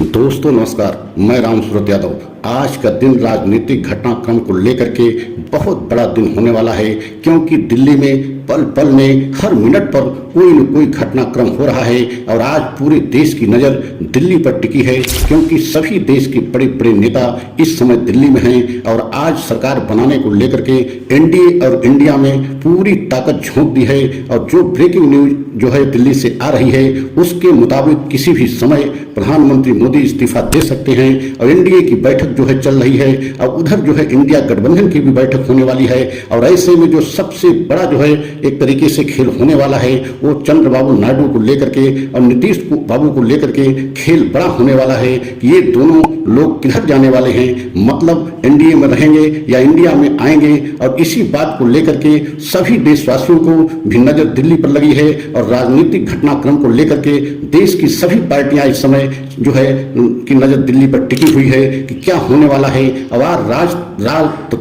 दोस्तों नमस्कार, मैं राम सूरत यादव। आज का दिन राजनीतिक घटनाक्रम को लेकर के बहुत बड़ा दिन होने वाला है, क्योंकि दिल्ली में पल पल में हर मिनट पर कोई न कोई घटनाक्रम हो रहा है और आज पूरे देश की नज़र दिल्ली पर टिकी है, क्योंकि सभी देश के बड़े बड़े नेता इस समय दिल्ली में हैं और आज सरकार बनाने को लेकर के एनडीए और इंडिया में पूरी ताकत झोंक दी है। और जो ब्रेकिंग न्यूज जो है दिल्ली से आ रही है उसके मुताबिक किसी भी समय प्रधानमंत्री मोदी इस्तीफा दे सकते हैं और एनडीए की बैठक जो है चल रही है और उधर जो है इंडिया गठबंधन की भी बैठक होने वाली है। और ऐसे में जो सबसे बड़ा जो है एक तरीके से खेल होने वाला है वो चंद्रबाबू नायडू को लेकर के और नीतीश बाबू को लेकर के खेल बड़ा होने वाला है कि ये दोनों लोग किधर जाने वाले हैं, मतलब एनडीए में रहेंगे या इंडिया में आएंगे। और इसी बात को लेकर के सभी देशवासियों को भी नजर दिल्ली पर लगी है और राजनीतिक घटनाक्रम को लेकर के देश की सभी पार्टियां इस समय जो है की नजर दिल्ली पर टिकी हुई है कि क्या होने वाला है। और राज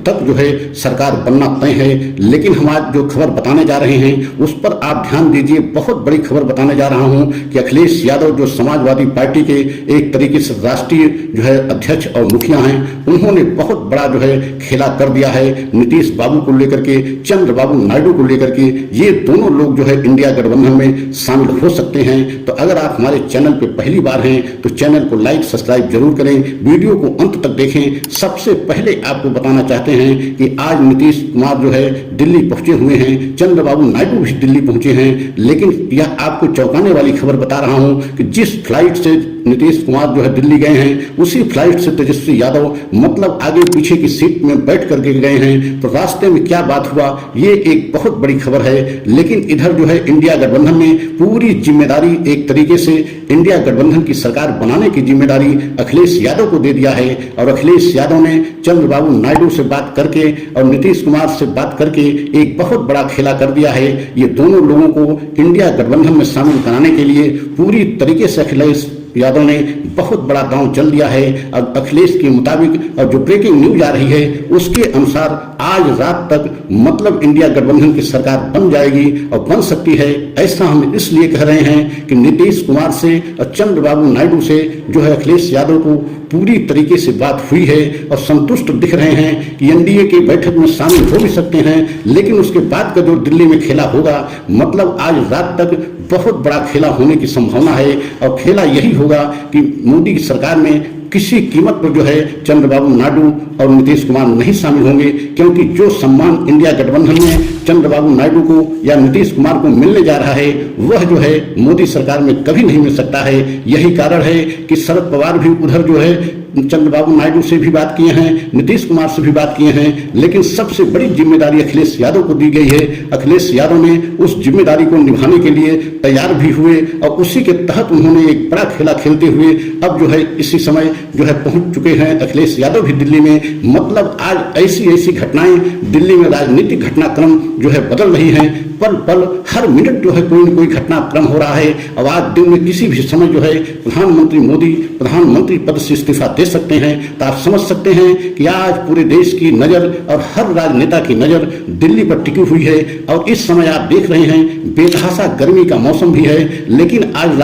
तक जो है सरकार बनना तय है। लेकिन हम आज जो खबर बताने जा रहे हैं उस पर आप ध्यान दीजिए। बहुत बड़ी खबर बताने जा रहा हूं कि अखिलेश यादव जो समाजवादी पार्टी के एक तरीके से राष्ट्रीय जो है अध्यक्ष और मुखिया हैं, उन्होंने बहुत बड़ा जो है खेला कर दिया है नीतीश बाबू को लेकर के, चंद्रबाबू नायडू को लेकर के। ये दोनों लोग जो है इंडिया गठबंधन में शामिल हो सकते हैं। तो अगर आप हमारे चैनल पे पहली बार हैं तो चैनल को लाइक सब्सक्राइब जरूर करें, वीडियो को अंत तक देखें। सबसे पहले आपको बताना चाहते हैं कि आज नीतीश कुमार जो है दिल्ली पहुंचे हुए हैं, चंद्रबाबू नायडू भी दिल्ली पहुंचे हैं। लेकिन यह आपको चौंकाने वाली खबर बता रहा हूं कि जिस फ्लाइट से नीतीश कुमार जो है दिल्ली गए हैं उसी फ्लाइट से तेजस्वी यादव मतलब आगे पीछे की सीट में बैठ करके गए हैं। तो रास्ते में क्या बात हुआ ये एक बहुत बड़ी खबर है। लेकिन इधर जो है इंडिया गठबंधन ने पूरी जिम्मेदारी एक तरीके से इंडिया गठबंधन की सरकार बनाने की जिम्मेदारी अखिलेश यादव को दे दिया है। और अखिलेश यादव ने चंद्रबाबू नायडू से बात करके और नीतीश कुमार से बात करके एक बहुत बड़ा खेला कर दिया है। ये दोनों लोगों को इंडिया गठबंधन में शामिल कराने के लिए पूरी तरीके से अखिलेश यादव ने बहुत बड़ा दांव चल दिया है। और अखिलेश के मुताबिक और जो ब्रेकिंग न्यूज आ रही है उसके अनुसार आज रात तक मतलब इंडिया गठबंधन की सरकार बन जाएगी और बन सकती है। ऐसा हम इसलिए कह रहे हैं कि नीतीश कुमार से और चंद्रबाबू नायडू से जो है अखिलेश यादव को पूरी तरीके से बात हुई है और संतुष्ट दिख रहे हैं कि एनडीए की बैठक में शामिल हो भी सकते हैं। लेकिन उसके बाद का जो दिल्ली में खेला होगा मतलब आज रात तक बहुत बड़ा खेला होने की संभावना है। और खेला यही होगा कि मोदी की सरकार में किसी कीमत पर जो है चंद्रबाबू नायडू और नीतीश कुमार नहीं शामिल होंगे, क्योंकि जो सम्मान इंडिया गठबंधन में चंद्रबाबू नायडू को या नीतीश कुमार को मिलने जा रहा है वह जो है मोदी सरकार में कभी नहीं मिल सकता है। यही कारण है कि शरद पवार भी उधर जो है चंद्रबाबू नायडू से भी बात किए हैं, नीतीश कुमार से भी बात किए हैं। लेकिन सबसे बड़ी जिम्मेदारी अखिलेश यादव को दी गई है। अखिलेश यादव ने उस जिम्मेदारी को निभाने के लिए तैयार भी हुए और उसी के तहत उन्होंने एक बड़ा खेला खेलते हुए अब जो है इसी समय जो है पहुंच चुके हैं अखिलेश यादव भी दिल्ली में। मतलब आज ऐसी घटनाएं दिल्ली में राजनीतिक घटनाक्रम जो है बदल रही हैं। पल पल हर मिनट जो है कोई न कोई घटनाक्रम हो रहा है। और आज दिन में किसी भी समय जो है प्रधानमंत्री मोदी प्रधानमंत्री पद से इस्तीफा दे सकते हैं। तो आप समझ सकते हैं कि आज पूरे देश की नजर और हर राजनेता की नजर दिल्ली पर टिकी हुई है। और इस समय आप देख रहे हैं बेतहासा गर्मी का मौसम भी है, लेकिन आज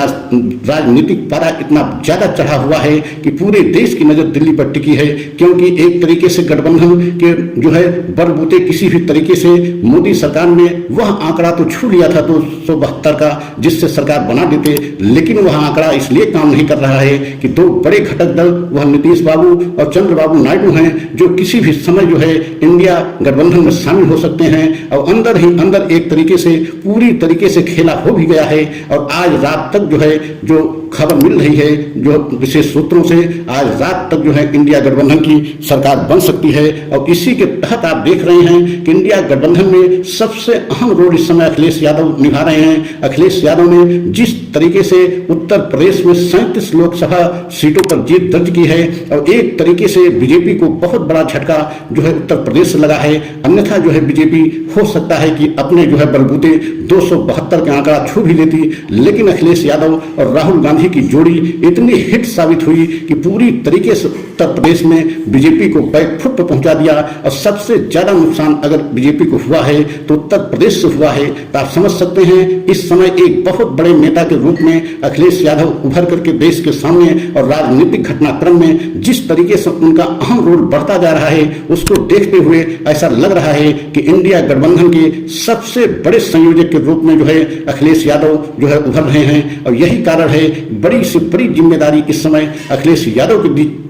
राजनीतिक पारा इतना ज्यादा चढ़ा हुआ है कि पूरे देश की नजर दिल्ली पर टिकी है। क्योंकि एक तरीके से गठबंधन के जो है बलबूते किसी भी तरीके से मोदी सरकार ने वह आंकड़ा तो छू लिया था 272 का जिससे सरकार बना देते, लेकिन वह आंकड़ा इसलिए काम नहीं कर रहा है कि दो बड़े घटक दल वह नीतीश बाबू और चंद्रबाबू नायडू हैं जो किसी भी समय जो है इंडिया गठबंधन में शामिल हो सकते हैं। और अंदर ही अंदर एक तरीके से पूरी तरीके से खेला हो भी गया है। और आज रात तक जो है जो खबर मिल रही है जो विशेष सूत्रों से आज रात तक जो है इंडिया गठबंधन की सरकार बन सकती है। और इसी के तहत आप देख रहे हैं कि इंडिया गठबंधन में सबसे अहम रोल इस समय अखिलेश यादव निभा रहे हैं। अखिलेश यादव ने जिस तरीके से उत्तर प्रदेश में 37 लोकसभा सीटों पर जीत दर्ज की है और एक तरीके से बीजेपी को बहुत बड़ा झटका जो है उत्तर प्रदेश से लगा है। अन्यथा जो है बीजेपी हो सकता है कि अपने जो है बलबूते 272 के आंकड़ा छू भी लेती, लेकिन अखिलेश यादव और राहुल गांधी की जोड़ी इतनी हिट साबित हुई कि पूरी तरीके से उत्तर प्रदेश में बीजेपी को बैकफुट पर पहुंचा दिया। और सबसे ज्यादा नुकसान अगर बीजेपी को हुआ है तो उत्तर प्रदेश से हुआ हुआ है। तो आप समझ सकते हैं इस समय एक बहुत बड़े नेता के रूप में अखिलेश यादव उभर करके देश के सामने और राजनीतिक घटनाक्रम में जिस तरीके से उनका अहम रोल बढ़ता जा रहा है, उसको देखते हुए ऐसा लग रहा है कि इंडिया गठबंधन के सबसे बड़े संयोजक के रूप में जो है अखिलेश यादव जो है उभर रहे हैं। और यही कारण है बड़ी से बड़ी जिम्मेदारी इस समय अखिलेश यादव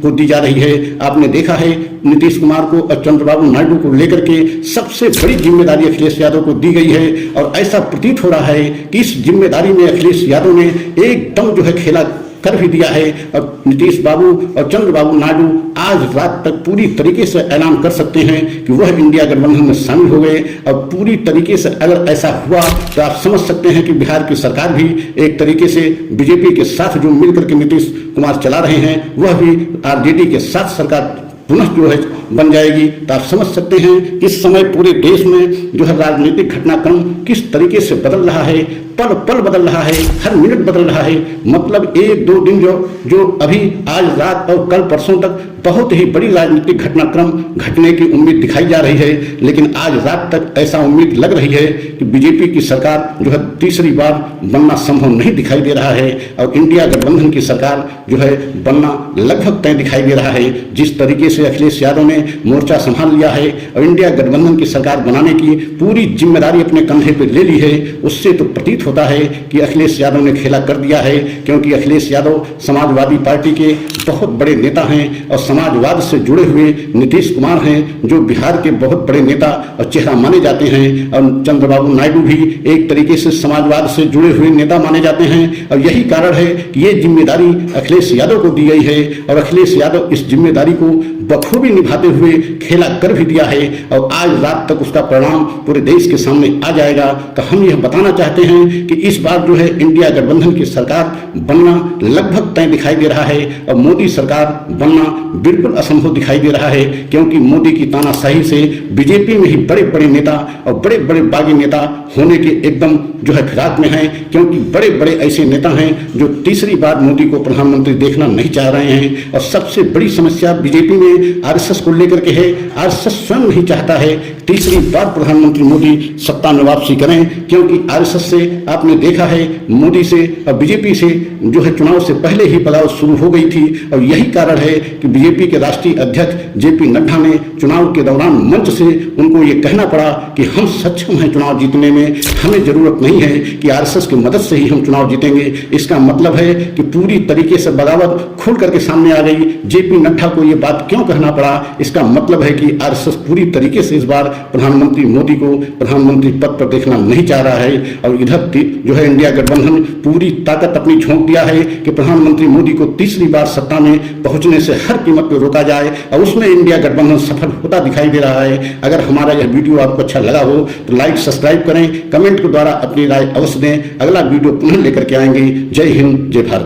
को दी जा रही है। आपने देखा है नीतीश कुमार को और चंद्रबाबू नायडू को लेकर के सबसे बड़ी जिम्मेदारी अखिलेश यादव को दी गई है। और ऐसा प्रतीत हो रहा है कि इस जिम्मेदारी में अखिलेश यादव ने एकदम जो है खेला कर भी दिया है। और नीतीश बाबू और चंद्रबाबू नायडू आज रात तक पूरी तरीके से ऐलान कर सकते हैं कि वह इंडिया गठबंधन में शामिल हो गए। और पूरी तरीके से अगर ऐसा हुआ तो आप समझ सकते हैं कि बिहार की सरकार भी एक तरीके से बीजेपी के साथ जो मिलकर के नीतीश कुमार चला रहे हैं, वह भी आरजेडी के साथ सरकार पुनः जो है बन जाएगी। तो आप समझ सकते हैं इस समय पूरे देश में जो है राजनीतिक घटनाक्रम किस तरीके से बदल रहा है, पल पल बदल रहा है, हर मिनट बदल रहा है। मतलब एक दो दिन जो अभी आज रात और कल परसों तक बहुत ही बड़ी राजनीतिक घटनाक्रम घटने की उम्मीद दिखाई जा रही है, लेकिन आज रात तक ऐसा उम्मीद लग रही है कि बीजेपी की सरकार जो है तीसरी बार बनना संभव नहीं दिखाई दे रहा है। और इंडिया गठबंधन की सरकार जो है बनना लगभग तय दिखाई दे रहा है। जिस तरीके से अखिलेश यादव ने मोर्चा संभाल लिया है और इंडिया गठबंधन की सरकार बनाने की पूरी जिम्मेदारी अपने कंधे पर ले ली है, उससे तो प्रतीत होता है कि अखिलेश यादव ने खेला कर दिया है। क्योंकि अखिलेश यादव समाजवादी पार्टी के बहुत बड़े नेता हैं और समाजवाद से जुड़े हुए नीतीश कुमार हैं जो बिहार के बहुत बड़े नेता और चेहरा माने जाते हैं। और चंद्रबाबू नायडू भी एक तरीके से समाजवाद से जुड़े हुए नेता माने जाते हैं। और यही कारण है कि ये जिम्मेदारी अखिलेश यादव को दी गई है और अखिलेश यादव इस जिम्मेदारी को बखूबी निभाते हुए खेला कर भी दिया है। और आज रात तक उसका परिणाम पूरे देश के सामने आ जाएगा। तो हम यह बताना चाहते हैं कि इस बार जो है इंडिया गठबंधन की सरकार बनना लगभग तय दिखाई दे रहा है और मोदी सरकार बनना बिल्कुल असंभव दिखाई दे रहा है। क्योंकि मोदी की तानाशाही से बीजेपी में ही बड़े बड़े नेता और बड़े बड़े बागी नेता होने के एकदम जो है फिराक में हैं। क्योंकि बड़े बड़े ऐसे नेता हैं जो तीसरी बार मोदी को प्रधानमंत्री देखना नहीं चाह रहे हैं। और सबसे बड़ी समस्या बीजेपी में आरएसएस को लेकर के है। आरएसएस स्वयं नहीं चाहता है तीसरी बार प्रधानमंत्री मोदी सत्ता में वापसी करें। क्योंकि आरएसएस से आपने देखा है मोदी से और बीजेपी से जो है चुनाव से पहले ही बगावत शुरू हो गई थी। और यही कारण है कि बीजेपी के राष्ट्रीय अध्यक्ष जेपी नड्डा ने चुनाव के दौरान मंच से उनको ये कहना पड़ा कि हम सक्षम हैं चुनाव जीतने में, हमें जरूरत नहीं है कि आरएसएस की मदद से ही हम चुनाव जीतेंगे। इसका मतलब है कि पूरी तरीके से बगावत खुल करके सामने आ गई। जेपी नड्डा को ये बात क्यों कहना पड़ा? इसका मतलब है कि आरएसएस पूरी तरीके से इस बार प्रधानमंत्री मोदी को प्रधानमंत्री पद पर देखना नहीं चाह रहा है। और इधर जो है इंडिया गठबंधन पूरी ताकत अपनी झोंक दिया है कि प्रधानमंत्री मोदी को तीसरी बार सत्ता में पहुंचने से हर कीमत पर रोका जाए। और उसमें इंडिया गठबंधन सफल होता दिखाई दे रहा है। अगर हमारा यह वीडियो आपको अच्छा लगा हो तो लाइक सब्सक्राइब करें, कमेंट के द्वारा अपनी राय अवश्य दें। अगला वीडियो पुनः लेकर के आएंगे। जय हिंद, जय भारत।